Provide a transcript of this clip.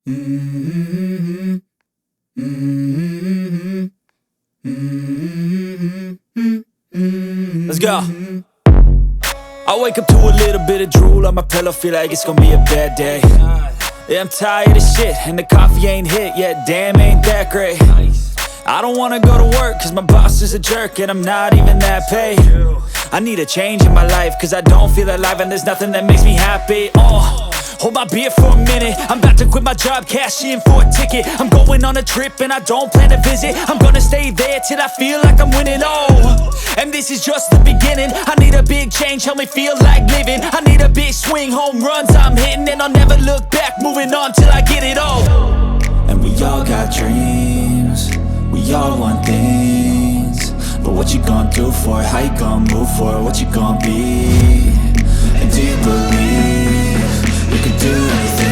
Mm-hmm. Mm-hmm. Mm-hmm. Let's go. I wake up to a little bit of drool on my pillow, feel like it's gonna be a bad day. Yeah, I'm tired of shit, and the coffee ain't hit yet, damn, ain't that great. I don't wanna go to work, cause my boss is a jerk, and I'm not even that paid. I need a change in my life, cause I don't feel alive, and there's nothing that makes me happy. Hold my beer for a minute, I'm about to quit my job, cash in for a ticket. I'm going on a trip and I don't plan to visit. I'm gonna stay there till I feel like I'm winning, and this is just the beginning. I need a big change, help me feel like living. I need a big swing, home runs I'm hitting, and I'll never look back, moving on till I get it all. And we all got dreams, we all want things, but what you gonna do for it? How you gonna move for it? What you gonna be? And do you believe you can do anything?